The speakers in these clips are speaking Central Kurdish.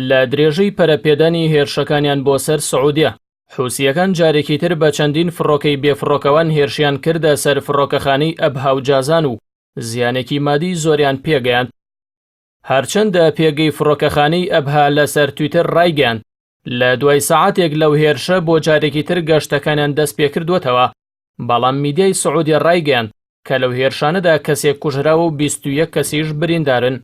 لە درێژەی پەرەپێدانی هێرشەکانیان بۆ سەر سعودیە، حوسیەکان جارێکی تر بە چەندین فڕۆکەی بێفڕۆکەوان هێرشیان کردە سەر فڕۆکەخانەی ئەبها و جازان و زیانێکی مادی زۆریان پێگەیاند. هەرچەندە پێگەی فڕۆکەخانەی ئەبها لەسەر تویتر ڕایگەیاند لە دوای سەعاتێک لەو هێرشە بۆ جارێکی تر گەشتەکانیان دەست پێکردووەتەوە، بەڵام میدیای سعودی ڕایگەیاند کە لەو هێرشانەدا کەسێک کوژراوە و 21 کەسیش بریندارن.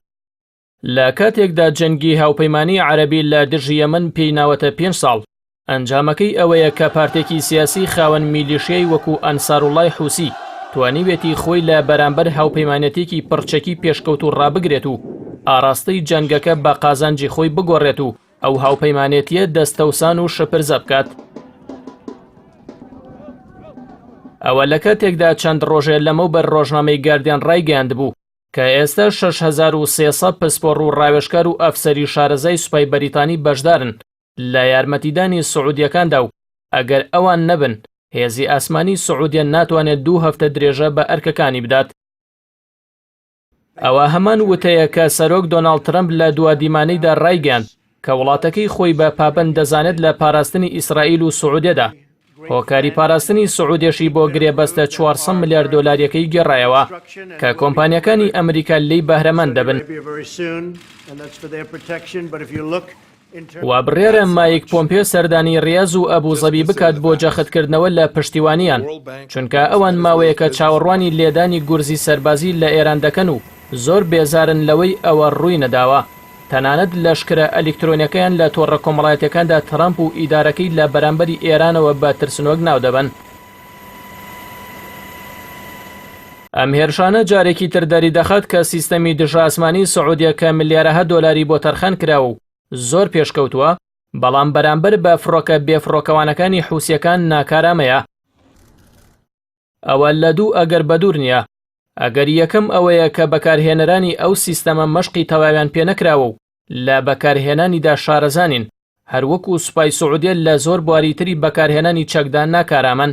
لە کاتێکدا جەنگی هاوپەیمانی عەرەبی لە دژی یەمەن پێی ناوەتە 5 ساڵ، ئەنجامەکەی ئەوەیە کە پارتێکی سیاسی خاوەن میلیشیای وەکو ئەنساروڵای حوسی توانیوێتی خۆی لە بەرامبەر هاوپەیمانەتێکی پڕچەکی پێشکەوت و ڕابگرێت و ئاراستەی جەنگەکە بە قازانجی خۆی بگۆڕێت و ئەو هاوپەیمانێتیە دەستەوسان و شەپرزە بکات. ئەوە لە کاتێکدا چەند ڕۆژێ لەمەوبەر ڕۆژنامەی گاردیان ڕایگەیاند بوو کە ئێستا 6300 پسپۆڕ و ڕاوێژکار و ئەفسەری شارەزای سوپای بەریتانی بەشدارن لە یارمەتیدانی سعودیەکاندا و ئەگەر ئەوان نەبن هێزی ئاسمانی سعودیە ناتوانێت 2 هەفتە درێژە بە ئەرکەکانی بدات. ئەوە هەمان وتەیە کە سەرۆک دۆناڵد ترەمپ لە دووادیمانەیدا ڕایگەیاند کە وڵاتەکەی خۆی بە پابەند دەزانێت لە پاراستنی ئیسرائیل و سعودیەدا. هۆکاری پاراستنی سعودیەشی بۆ گرێبەستە 400 ملیار دۆلاریەکەی گێڕایەوە کە کۆمپانیەکانی ئەمریکا لێی بەهرەمەند دەبن. وابڕێرە مایک پۆمپێ سەردانی ڕیاض و ئەبوزەبی بکات بۆ جەختکردنەوە لە پشتیوانیان، چونکە ئەوان ماوەیەکە چاوەڕوانی لێدانی گورزی سەربازی لە ئێران دەکەن و زۆر بێزارن لەوەی ئەوە ڕووی نەداوە. تەنانەت لەشکرە ئەلکترۆنیەکەیان لە تۆڕە کۆمەڵایەتەکاندا ترامپ و ئیدارەکەی لە بەرامبەری ئێرانەوە بە ترسنۆک ناو دەبن. ئەم هێرشانە جارێکی تر دەری دەخات کە سیستەمی دژە ئاسمانی سعودیە کە ملیارەها دۆلاری بۆ تەرخان کراوە و زۆر پێشکەوتووە، بەڵام بەرامبەر بە فڕۆکە بێفڕۆکەوانەکانی حوسیەکان ناکارامەیە. ئەوە لە دوو ئەگەر بەدوور نییە. ئەگەر یەکەم ئەوەیە کە بەکارهێنەرانی ئەو سیستەمە مەشقی تەواویان پێنەکراوە و لە بەکارهێنانیدا شارەزانین، هەروەکو سوپای سعودیە لە زۆر بواریتری بەکارهێنانی چەکدان ناکارامەن.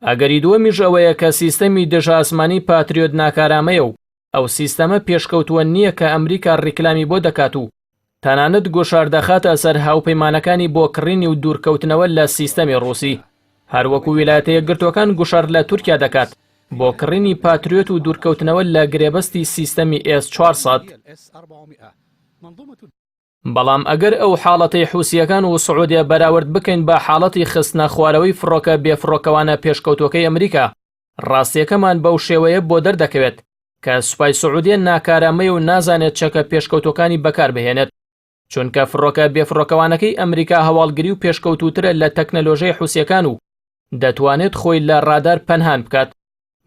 ئەگەری دووەمیش ئەوەیە کە سیستەمی دژە ئاسمانی پاتریۆت ناکارامەیە و ئەو سیستەمە پێشکەوتووە نییە کە ئەمریکا ڕیکلامی بۆ دەکات و تەنانەت گۆشار دەخاتە سەر هاوپەیمانەکانی بۆ کڕینی و دوورکەوتنەوە لە سیستەمی ڕووسی، هەروەکو ویلایەتە یەکگرتووەکان گۆشار لە تورکیا دەکات بۆ کڕینی پاتریۆت و دوورکەوتنەوە لە گرێبەستی سیستەمی S400. بەڵام ئەگەر ئەو حاڵەتەی حوسیەکان و سعودیە بەراورد بکەین بە حاڵەتی خستنە خوارەوەی فڕۆکە بێفڕۆکەوانە پێشکەوتوەکەی ئەمریکا، ڕاستیەکەمان بەو شێوەیە بۆ دەردەکەوێت کە سوپای سعودیە ناکارامەی و نازانێت چەکە پێشکەوتوەکانی بەکار بهێنێت، چونکە فڕۆکە بێفڕۆکەوانەکەی ئەمریکا هەواڵگری و پێشکەوتوترە لە تەکنەلۆژیای حوسیەکان و دەتوانێت خۆی لە ڕادار پەنهان بکات.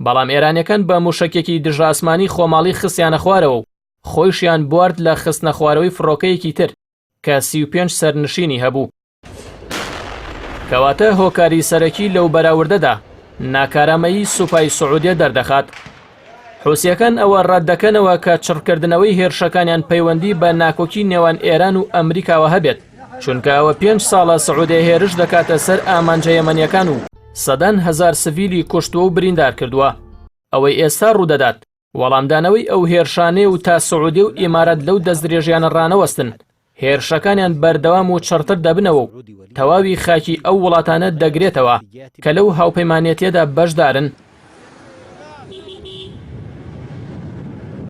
بەڵام ئێرانیەکان بە موشکێکی دژە ئاسمانی خۆماڵی خستیانە خوارەوە و خۆیشیان بوارد لە خستنە خوارەوەی فڕۆکەیەکی تر کە 35 سەرنشینی هەبوو. کەواتە هۆکاری سەرەکی لەو بەراوردەدا ناکارامەیی سوپای سعودیە دەردەخات. حوسیەکان ئەوە ڕەت دەکەنەوە کە چڕکردنەوەی هێرشەکانیان پەیوەندی بە ناکۆکی نێوان ئێران و ئەمریکاوە هەبێت، چونکە ئەوە 5 ساڵە سعودیە هێرش دەکاتە سەر ئامانجە یەمەنیەکان و سەدان هەزار سڤیلی کوشتووە و بریندار کردووە. ئەوەی ئێستا ڕوودەدات وەڵامدانەوەی ئەو هێرشانێ و تا سعودی و ئیمارەت لەو دەستدرێژیانە ڕانەوەستن هێرشەکانیان بەردەوام و چڕتر دەبنەوە و تەواوی خاکی ئەو وڵاتانە دەگرێتەوە کە لەو هاوپەیمانێتیەدا بەشدارن.